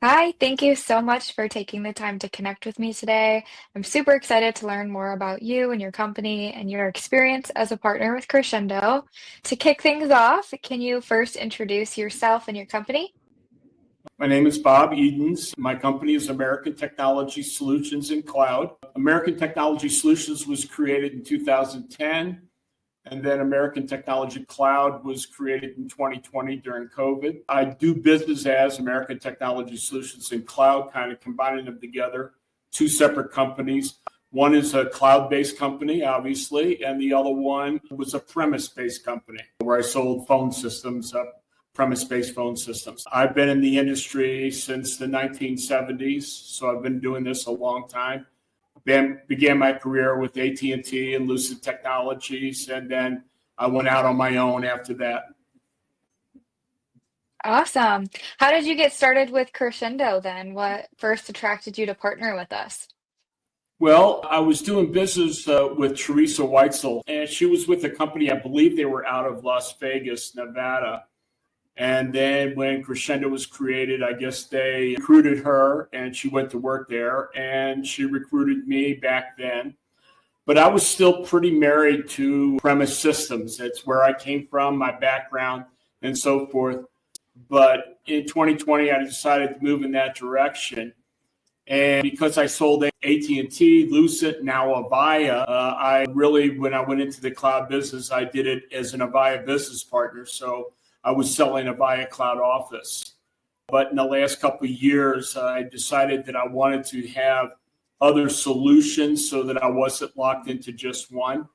Hi, thank you so much for taking the time to connect with me today. I'm super excited to learn more about you and your company and your experience as a partner with Crescendo. To kick things off, can you first introduce yourself and your company? My name is Bob Edens. My company is American Technology Solutions in Cloud. American Technology Solutions was created in 2010, and then American Technology Cloud was created in 2020 during COVID. I do business as American Technology Solutions in Cloud, kind of combining them together, two separate companies. One is a cloud-based company, obviously, and the other one was a premise-based company where I sold phone systems, premise-based phone systems. I've been in the industry since the 1970s, so I've been doing this a long time. Began my career with AT&T and Lucid Technologies, and then I went out on my own after that. Awesome. How did you get started with Crescendo then? What first attracted you to partner with us? Well, I was doing business with Teresa Weitzel, and she was with a company, I believe they were out of Las Vegas, Nevada. And then when Crexendo was created, I guess they recruited her and she went to work there, and she recruited me back then. But I was still pretty married to premise systems. That's where I came from, my background, and so forth. But in 2020, I decided to move in that direction. And because I sold AT&T, Lucid, now Avaya, I really, when I went into the cloud business, I did it as an Avaya business partner. So I was selling Avaya Cloud Office. But in the last couple of years, I decided that I wanted to have other solutions so that I wasn't locked into just one.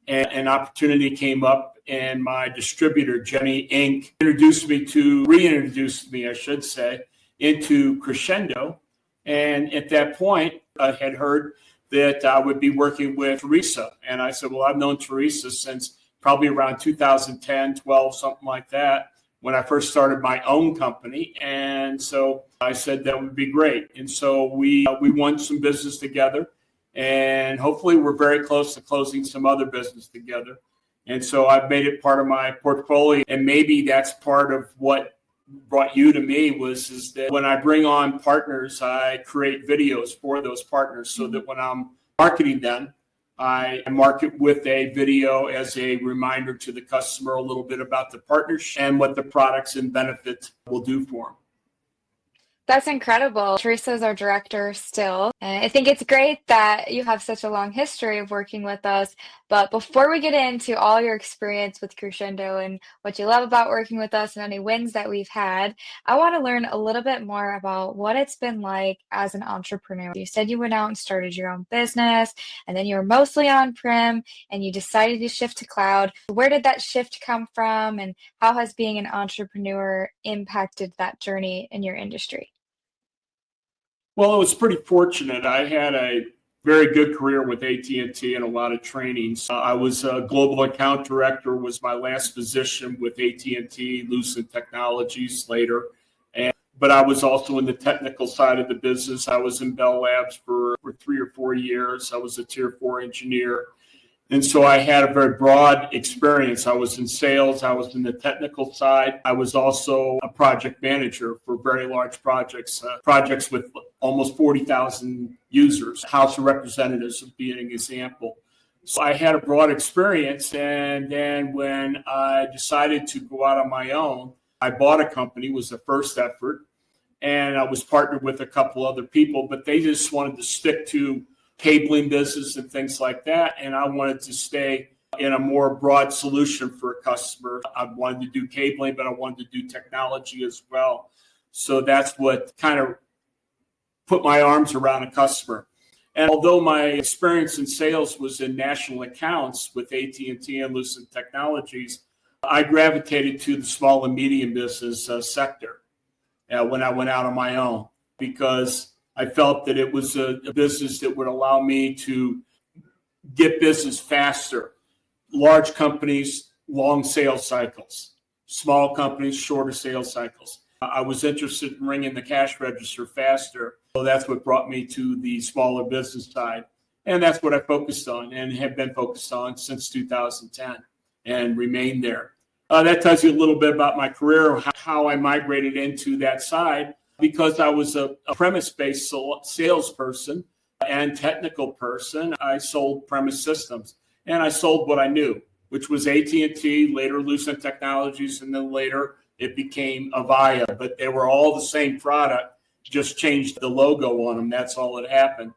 And an opportunity came up, and my distributor, Jenny Inc., reintroduced me, I should say, into Crexendo. And at that point, I had heard that I would be working with Teresa. And I said, well, I've known Teresa since probably around 2010, 12, something like that, when I first started my own company. And so I said that would be great. And so we won some business together. And hopefully we're very close to closing some other business together. And so I've made it part of my portfolio. And maybe that's part of what brought you to me is that when I bring on partners, I create videos for those partners so that when I'm marketing them, I market with a video as a reminder to the customer a little bit about the partnership and what the products and benefits will do for them. That's incredible. Teresa's our director still. And I think it's great that you have such a long history of working with us. But before we get into all your experience with Crescendo and what you love about working with us and any wins that we've had, I want to learn a little bit more about what it's been like as an entrepreneur. You said you went out and started your own business, and then you were mostly on-prem, and you decided to shift to cloud. Where did that shift come from, and how has being an entrepreneur impacted that journey in your industry? Well, it was pretty fortunate. I had a very good career with AT&T and a lot of trainings. I was a global account director, was my last position with AT&T, Lucid Technologies later. But I was also in the technical side of the business. I was in Bell Labs for 3 or 4 years. I was a tier 4 engineer. And so I had a very broad experience. I was in sales. I was in the technical side. I was also a project manager for very large projects, projects with almost 40,000 users. House of Representatives would be an example. So I had a broad experience. And then when I decided to go out on my own, I bought a company. It was the first effort. And I was partnered with a couple other people, but they just wanted to stick to cabling business and things like that. And I wanted to stay in a more broad solution for a customer. I wanted to do cabling, but I wanted to do technology as well. So that's what kind of put my arms around a customer. And although my experience in sales was in national accounts with AT&T and Lucid Technologies, I gravitated to the small and medium business sector when I went out on my own, because I felt that it was a business that would allow me to get business faster. Large companies, long sales cycles. Small companies, shorter sales cycles. I was interested in ringing the cash register faster. So that's what brought me to the smaller business side. And that's what I focused on and have been focused on since 2010 and remained there. That tells you a little bit about my career, how I migrated into that side. because I was a premise-based salesperson and technical person. I sold premise systems, and I sold what I knew, which was AT&T, later Lucent Technologies, and then later it became Avaya. But they were all the same product, just changed the logo on them. That's all that happened.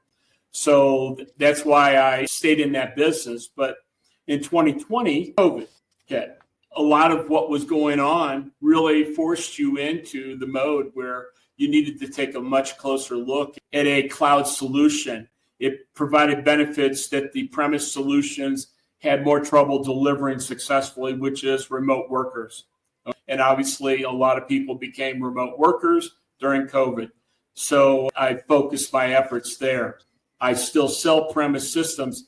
So that's why I stayed in that business. But in 2020, COVID hit. A lot of what was going on really forced you into the mode where you needed to take a much closer look at a cloud solution. It provided benefits that the premise solutions had more trouble delivering successfully, which is remote workers. And obviously, a lot of people became remote workers during COVID. So I focused my efforts there. I still sell premise systems,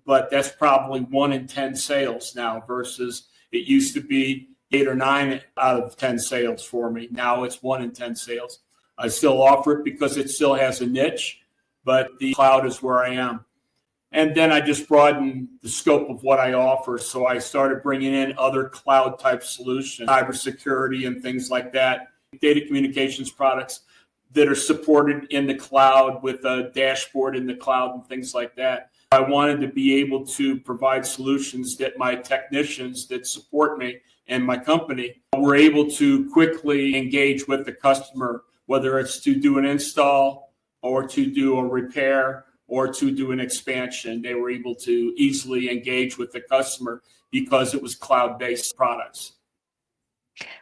but that's probably 1 in 10 sales now versus it used to be 8 or 9 out of 10 sales for me. Now it's 1 in 10 sales. I still offer it because it still has a niche, but the cloud is where I am. And then I just broadened the scope of what I offer. So I started bringing in other cloud type solutions, cybersecurity and things like that, data communications products that are supported in the cloud with a dashboard in the cloud and things like that. I wanted to be able to provide solutions that my technicians that support me and my company were able to quickly engage with the customer, whether it's to do an install or to do a repair or to do an expansion. They were able to easily engage with the customer because it was cloud-based products.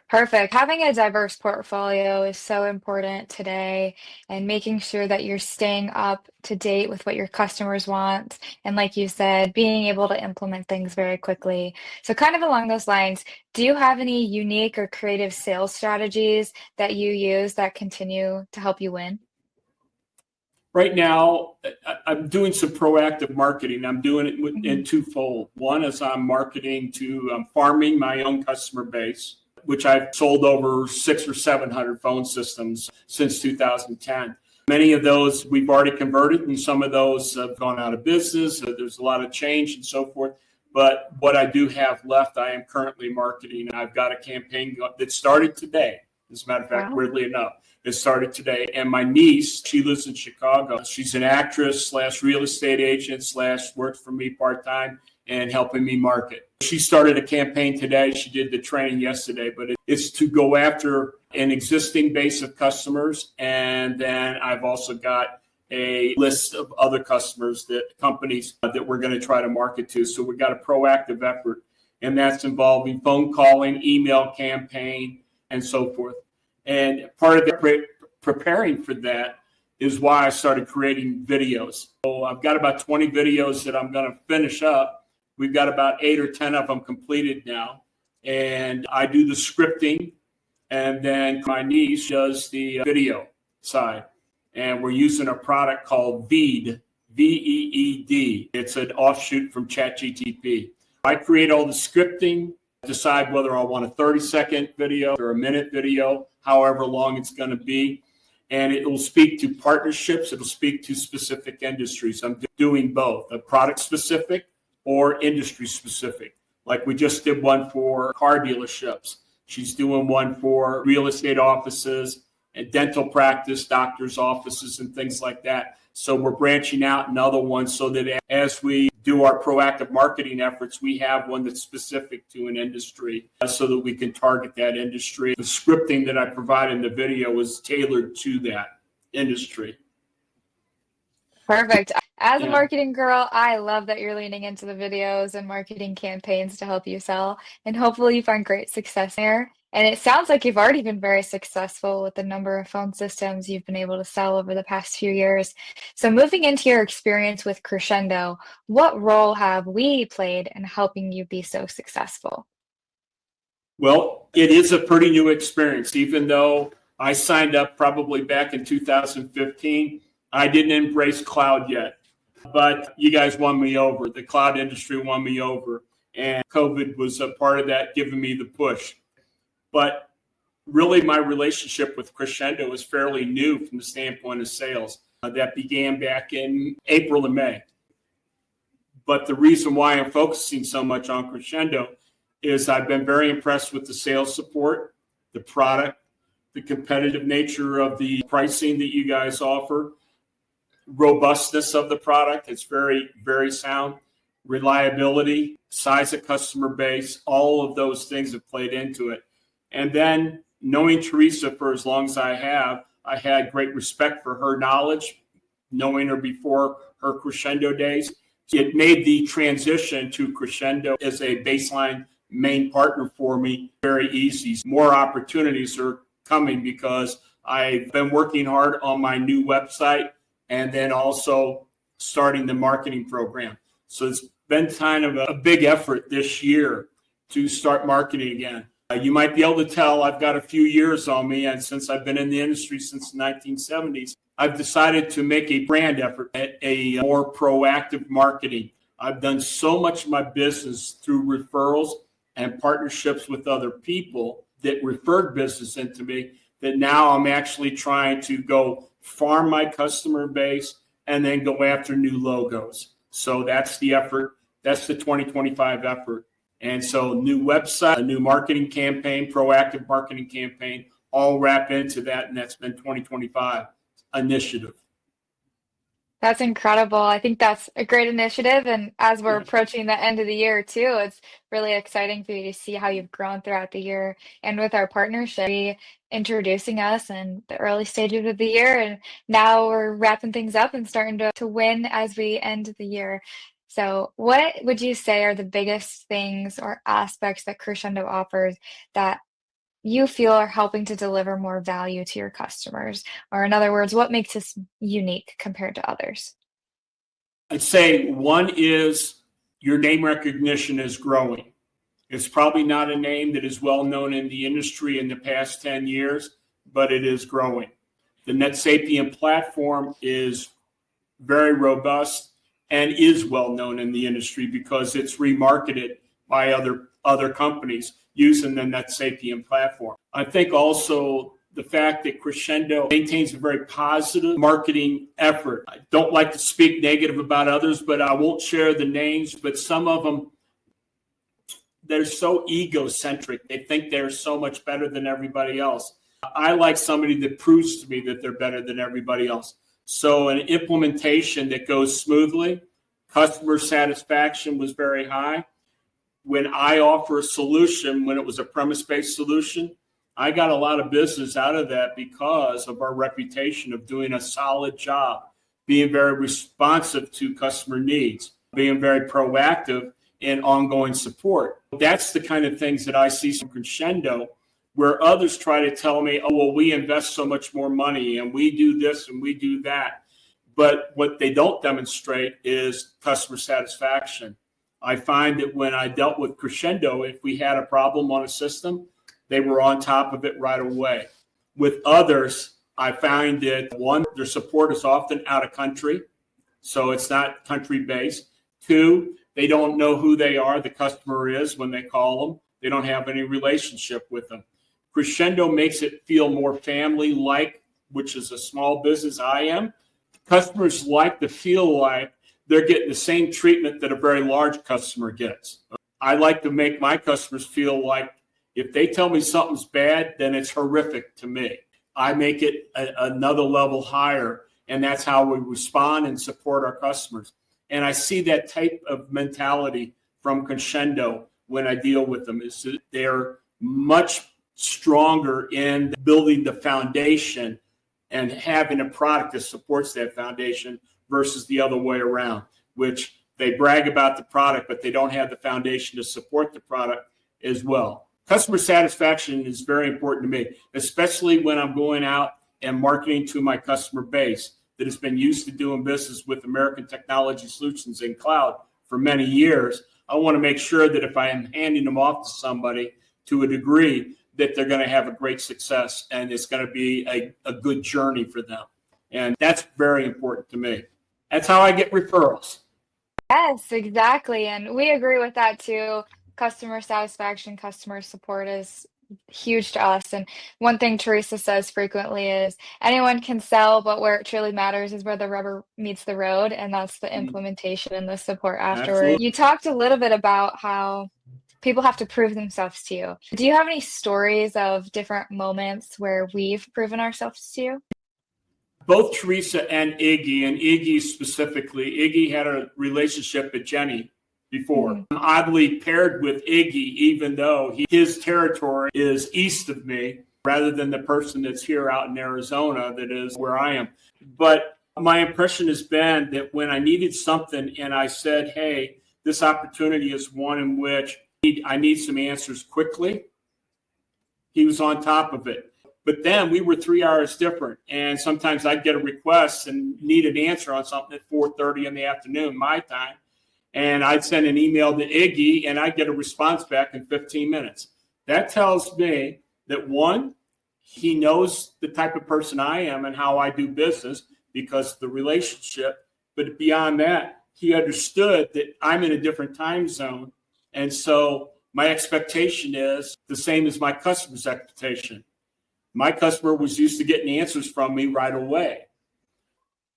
Perfect. Having a diverse portfolio is so important today, and making sure that you're staying up to date with what your customers want. And like you said, being able to implement things very quickly. So, kind of along those lines, do you have any unique or creative sales strategies that you use that continue to help you win? Right now, I'm doing some proactive marketing. I'm doing it in twofold. One is I'm farming my own customer base, which I've sold over 600 or 700 phone systems since 2010. Many of those we've already converted, and some of those have gone out of business. There's a lot of change and so forth. But what I do have left, I am currently marketing. I've got a campaign that started today. As a matter of fact, Wow. weirdly enough, it started today. And my niece, she lives in Chicago. She's an actress / real estate agent / works for me part-time and helping me market. She started a campaign today. She did the training yesterday, but it's to go after an existing base of customers. And then I've also got a list of other customers, companies that we're going to try to market to. So we've got a proactive effort, and that's involving phone calling, email campaign, and so forth. And part of preparing for that is why I started creating videos. So I've got about 20 videos that I'm going to finish up. We've got about 8 or 10 of them completed now. And I do the scripting, and then my niece does the video side. And we're using a product called Veed, Veed. It's an offshoot from ChatGPT. I create all the scripting, decide whether I want a 30-second video or a minute video, however long it's going to be. And it will speak to partnerships. It'll speak to specific industries. I'm doing both, a product specific or industry specific. Like we just did one for car dealerships. She's doing one for real estate offices and dental practice, doctors' offices, and things like that. So we're branching out in other ones so that as we do our proactive marketing efforts, we have one that's specific to an industry so that we can target that industry. The scripting that I provide in the video is tailored to that industry. Perfect. As a Yeah. marketing girl, I love that you're leaning into the videos and marketing campaigns to help you sell, and hopefully you find great success there. And it sounds like you've already been very successful with the number of phone systems you've been able to sell over the past few years. So moving into your experience with Crexendo, what role have we played in helping you be so successful? Well, it is a pretty new experience. Even though I signed up probably back in 2015, I didn't embrace cloud yet. But you guys won me over. The cloud industry won me over. And COVID was a part of that, giving me the push. But really, my relationship with Crexendo is fairly new from the standpoint of sales. That began back in April and May. But the reason why I'm focusing so much on Crexendo is I've been very impressed with the sales support, the product, the competitive nature of the pricing that you guys offer, robustness of the product. It's very, very sound. Reliability, size of customer base, all of those things have played into it. And then knowing Teresa for as long as I have, I had great respect for her knowledge, knowing her before her Crexendo days. It made the transition to Crexendo as a baseline main partner for me very easy. More opportunities are coming because I've been working hard on my new website and then also starting the marketing program. So it's been kind of a big effort this year to start marketing again. You might be able to tell I've got a few years on me, and since I've been in the industry since the 1970s, I've decided to make a brand effort, a more proactive marketing. I've done so much of my business through referrals and partnerships with other people that referred business into me that now I'm actually trying to go farm my customer base and then go after new logos. So that's the effort. That's the 2025 effort. And so new website, a new marketing campaign, proactive marketing campaign, all wrap into that. And that's been 2025 initiative. That's incredible. I think that's a great initiative. And as we're approaching the end of the year too, it's really exciting for you to see how you've grown throughout the year. And with our partnership, introducing us in the early stages of the year. And now we're wrapping things up and starting to win as we end the year. So what would you say are the biggest things or aspects that Crexendo offers that you feel are helping to deliver more value to your customers? Or in other words, what makes us unique compared to others? I'd say one is your name recognition is growing. It's probably not a name that is well known in the industry in the past 10 years, but it is growing. The NetSapient platform is very robust and is well known in the industry because it's remarketed by other companies using the NetSapient platform. I think also the fact that Crexendo maintains a very positive marketing effort. I don't like to speak negative about others, but I won't share the names, but some of them, they're so egocentric. They think they're so much better than everybody else. I like somebody that proves to me that they're better than everybody else. So an implementation that goes smoothly, customer satisfaction was very high. When I offer a solution, when it was a premise-based solution, I got a lot of business out of that because of our reputation of doing a solid job, being very responsive to customer needs, being very proactive in ongoing support. That's the kind of things that I see from Crexendo, where others try to tell me, oh, well, we invest so much more money and we do this and we do that. But what they don't demonstrate is customer satisfaction. I find that when I dealt with Crexendo, if we had a problem on a system, they were on top of it right away. With others, I find that one, their support is often out of country, so it's not country-based. Two, they don't know who they are, the customer is when they call them. They don't have any relationship with them. Crexendo makes it feel more family-like, which is a small business I am. Customers like to feel like they're getting the same treatment that a very large customer gets. I like to make my customers feel like if they tell me something's bad, then it's horrific to me. I make it another level higher, and that's how we respond and support our customers. And I see that type of mentality from Crexendo when I deal with them, is that they're much stronger in building the foundation and having a product that supports that foundation versus the other way around, which they brag about the product, but they don't have the foundation to support the product as well. Customer satisfaction is very important to me, especially when I'm going out and marketing to my customer base that has been used to doing business with American Technology Solutions and cloud for many years. I want to make sure that if I am handing them off to somebody to a degree, that they're going to have a great success and it's going to be a good journey for them. And that's very important to me. That's how I get referrals. Yes, exactly. And we agree with that too. Customer satisfaction, customer support is huge to us. And one thing Teresa says frequently is anyone can sell, but where it truly matters is where the rubber meets the road. And that's the implementation and the support afterward. Absolutely. You talked a little bit about how people have to prove themselves to you. Do you have any stories of different moments where we've proven ourselves to you? Both Teresa and Iggy specifically, Iggy had a relationship with Jenny before. Mhm. I'm oddly paired with Iggy, even though his territory is east of me, rather than the person that's here out in Arizona that is where I am. But my impression has been that when I needed something and I said, hey, this opportunity is one in which I need some answers quickly, he was on top of it. But then we were 3 hours different, and sometimes I'd get a request and need an answer on something at 4:30 in the afternoon, my time, and I'd send an email to Iggy, and I'd get a response back in 15 minutes. That tells me that, one, he knows the type of person I am and how I do business because of the relationship. But beyond that, he understood that I'm in a different time zone, and so my expectation is the same as my customer's expectation. My customer was used to getting answers from me right away.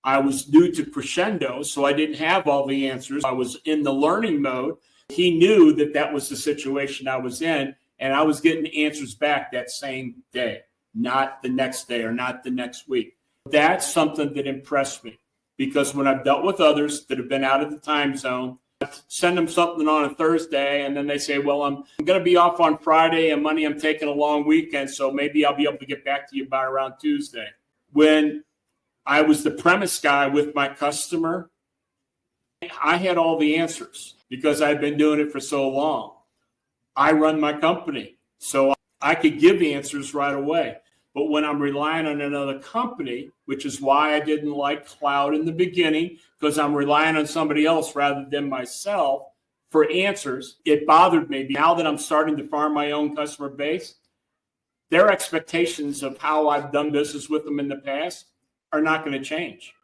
I was new to Crexendo, so I didn't have all the answers. I was in the learning mode. He knew that that was the situation I was in, and I was getting answers back that same day, not the next day or not the next week. That's something that impressed me because when I've dealt with others that have been out of the time zone, send them something on a Thursday, and then they say, well, I'm going to be off on Friday, and Monday I'm taking a long weekend, so maybe I'll be able to get back to you by around Tuesday. When I was the premise guy with my customer, I had all the answers because I've been doing it for so long. I run my company, so I could give answers right away. But when I'm relying on another company, which is why I didn't like cloud in the beginning, because I'm relying on somebody else rather than myself for answers, it bothered me. Now that I'm starting to farm my own customer base, their expectations of how I've done business with them in the past are not going to change.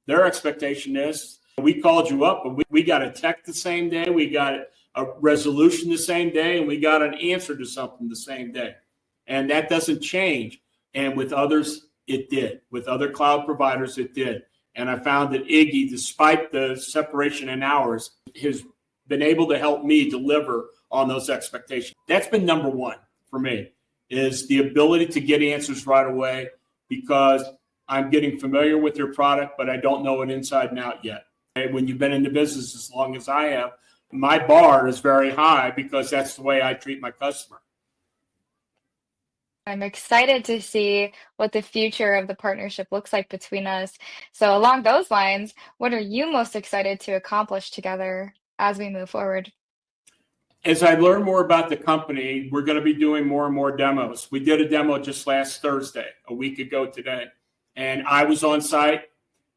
Their expectation is, we called you up, but we got a tech the same day, we got a resolution the same day, and we got an answer to something the same day. And that doesn't change. And with others, it did. With other cloud providers, it did. And I found that Iggy, despite the separation in hours, has been able to help me deliver on those expectations. That's been number one for me, is the ability to get answers right away because I'm getting familiar with your product, but I don't know it inside and out yet. And when you've been in the business as long as I have, my bar is very high because that's the way I treat my customer. I'm excited to see what the future of the partnership looks like between us. So, along those lines, what are you most excited to accomplish together as we move forward? As I learn more about the company, we're going to be doing more and more demos. We did a demo just last Thursday, a week ago today, and I was on site,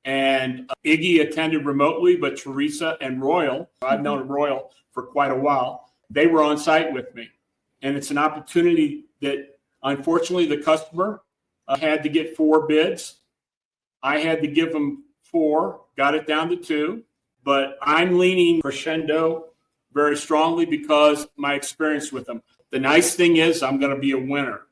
and Iggy attended remotely, but Teresa and Royal, I've known Royal for quite a while, they were on site with me. And it's an opportunity that, unfortunately, the customer had to get 4 bids. I had to give them 4, got it down to 2, but I'm leaning Crexendo very strongly because my experience with them. The nice thing is I'm going to be a winner.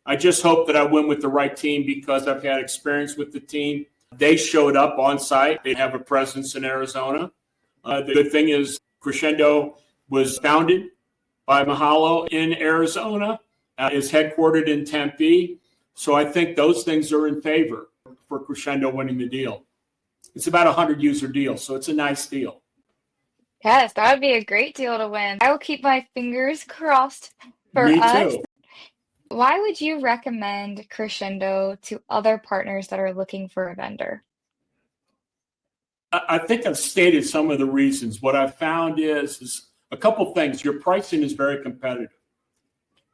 I just hope that I win with the right team because I've had experience with the team. They showed up on site. They have a presence in Arizona. The good thing is Crexendo was founded by Mahalo in Arizona, is headquartered in Tempe. So I think those things are in favor for Crexendo winning the deal. It's about a 100-user deal, so it's a nice deal. Yes, that would be a great deal to win. I will keep my fingers crossed for Me us. too. Why would you recommend Crexendo to other partners that are looking for a vendor? I think I've stated some of the reasons. What I've found is a couple things. Your pricing is very competitive.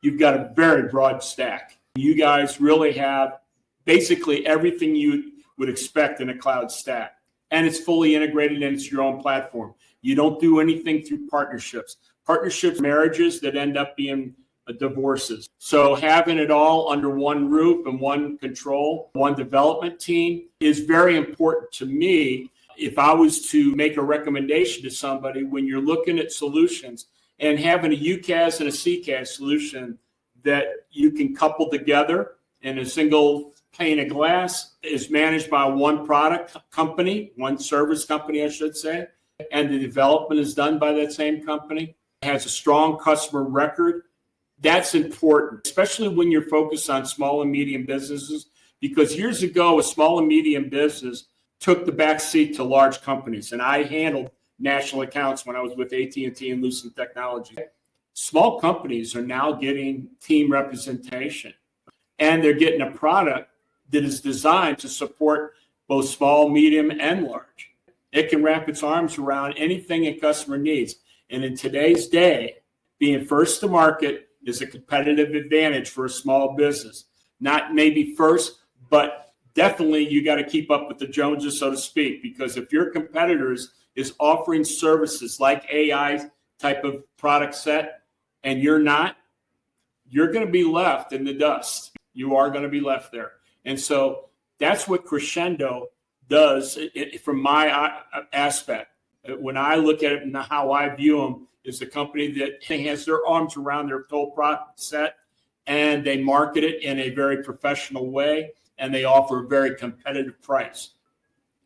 You've got a very broad stack. You guys really have basically everything you would expect in a cloud stack. And it's fully integrated and it's your own platform. You don't do anything through partnerships. Partnerships, marriages that end up being divorces. So having it all under one roof and one control, one development team is very important to me. If I was to make a recommendation to somebody when you're looking at solutions and having a UCaaS and a CCaaS solution that you can couple together in a single pane of glass is managed by one product company, one service company, I should say, and the development is done by that same company, has a strong customer record. That's important, especially when you're focused on small and medium businesses, because years ago, a small and medium business took the back seat to large companies. And I handled national accounts when I was with AT&T and Lucent Technologies. Small companies are now getting team representation, and they're getting a product that is designed to support both small, medium, and large. It can wrap its arms around anything a customer needs. And in today's day, being first to market is a competitive advantage for a small business. Not maybe first, but definitely you got to keep up with the Joneses, so to speak, because if your competitors is offering services like AI type of product set and you're not, you're going to be left in the dust. You are going to be left there. And so that's what Crexendo does from my aspect. When I look at it and how I view them, is a company that has their arms around their whole product set, and they market it in a very professional way, and they offer a very competitive price.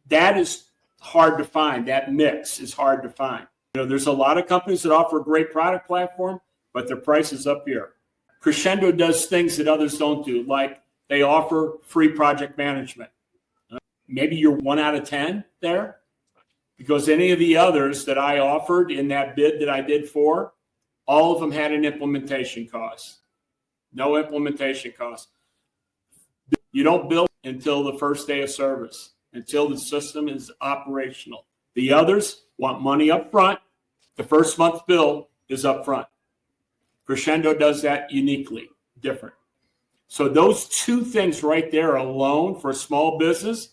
That is hard to find. That mix is hard to find. There's a lot of companies that offer a great product platform, but their price is up here. Crexendo does things that others don't do, like they offer free project management. Maybe you're 1 out of 10 there, because any of the others that I offered in that bid that I did for, all of them had an implementation cost. No implementation cost. You don't bill until the first day of service, until the system is operational. The others want money up front. The first month bill is up front. Crexendo does that uniquely, different. So those two things right there alone for a small business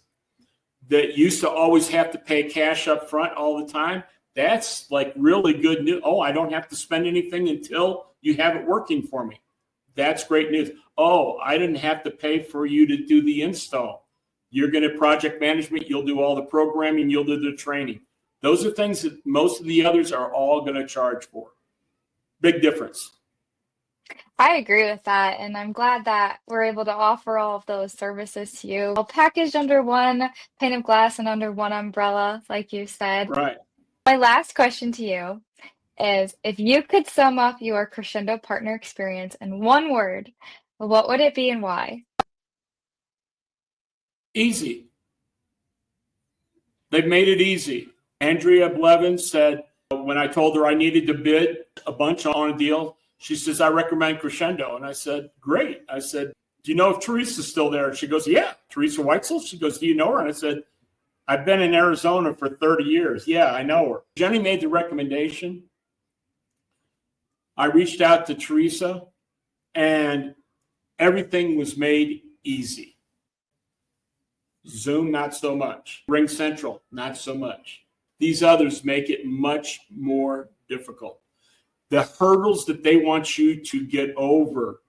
that used to always have to pay cash up front all the time, that's like really good news. Oh, I don't have to spend anything until you have it working for me. That's great news. Oh, I didn't have to pay for you to do the install. You're going to project management. You'll do all the programming. You'll do the training. Those are things that most of the others are all going to charge for. Big difference. I agree with that, and I'm glad that we're able to offer all of those services to you, all packaged under one pane of glass and under one umbrella, like you said. Right. My last question to you is, if you could sum up your Crexendo partner experience in one word, what would it be and why? Easy. They've made it easy. Andrea Blevins said, when I told her I needed to bid a bunch on a deal, she says, I recommend Crexendo. And I said, great. I said, do you know if Teresa's still there? And she goes, yeah, Teresa Weitzel. She goes, do you know her? And I said, I've been in Arizona for 30 years. Yeah, I know her. Jenny made the recommendation. I reached out to Teresa, and everything was made easy. Zoom, not so much. Ring Central, not so much. These others make it much more difficult. The hurdles that they want you to get over.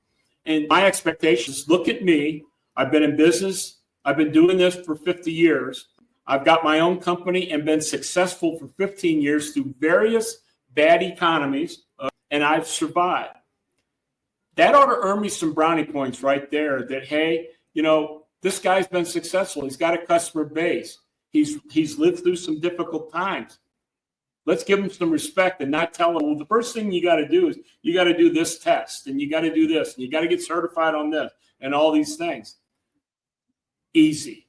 And my expectations, look at me. I've been in business. I've been doing this for 50 years. I've got my own company and been successful for 15 years through various bad economies, and I've survived. That ought to earn me some brownie points right there that, hey, this guy's been successful. He's got a customer base. He's lived through some difficult times. Let's give him some respect and not tell him, well, the first thing you got to do is you got to do this test, and you got to do this, and you got to get certified on this, and all these things. Easy.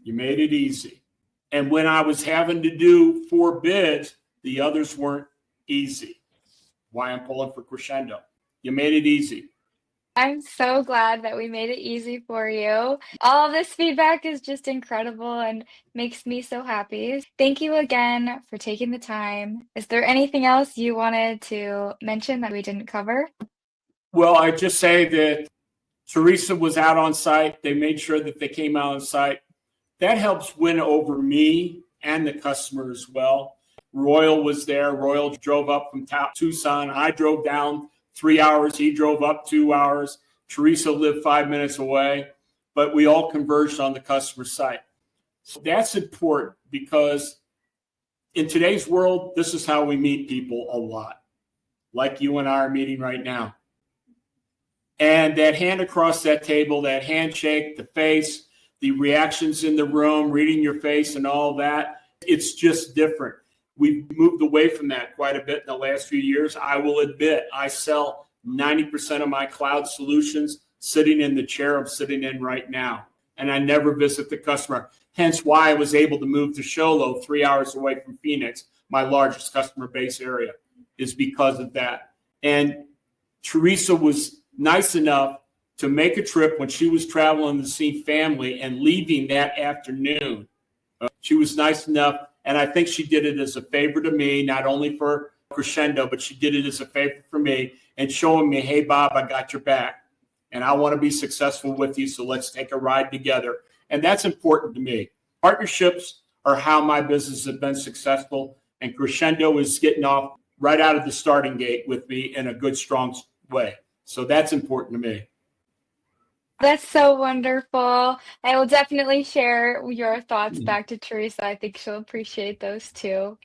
You made it easy. And when I was having to do 4 bids, the others weren't easy. Why I'm pulling for Crexendo. You made it easy. I'm so glad that we made it easy for you. All of this feedback is just incredible and makes me so happy. Thank you again for taking the time. Is there anything else you wanted to mention that we didn't cover? Well, I just say that Teresa was out on site. They made sure that they came out on site. That helps win over me and the customer as well. Royal was there. Royal drove up from Tucson. I drove down 3 hours. He drove up 2 hours. Teresa lived 5 minutes away, but we all converged on the customer site. So that's important because in today's world, this is how we meet people a lot, like you and I are meeting right now. And that hand across that table, that handshake, the face, the reactions in the room, reading your face and all that, it's just different. We've moved away from that quite a bit in the last few years. I will admit, I sell 90% of my cloud solutions sitting in the chair I'm sitting in right now. And I never visit the customer. Hence why I was able to move to Sholo, 3 hours away from Phoenix, my largest customer base area, is because of that. And Teresa was nice enough to make a trip when she was traveling to see family and leaving that afternoon. She was nice enough, and I think she did it as a favor to me, not only for Crexendo, but she did it as a favor for me and showing me, hey, Bob, I got your back, and I want to be successful with you, so let's take a ride together. And that's important to me. Partnerships are how my business has been successful, and Crexendo is getting off right out of the starting gate with me in a good, strong way. So that's important to me. That's so wonderful. I will definitely share your thoughts back to Teresa. I think she'll appreciate those too.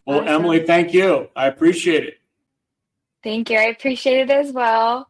Well, Awesome. Emily, thank you. I appreciate it. Thank you. I appreciate it as well.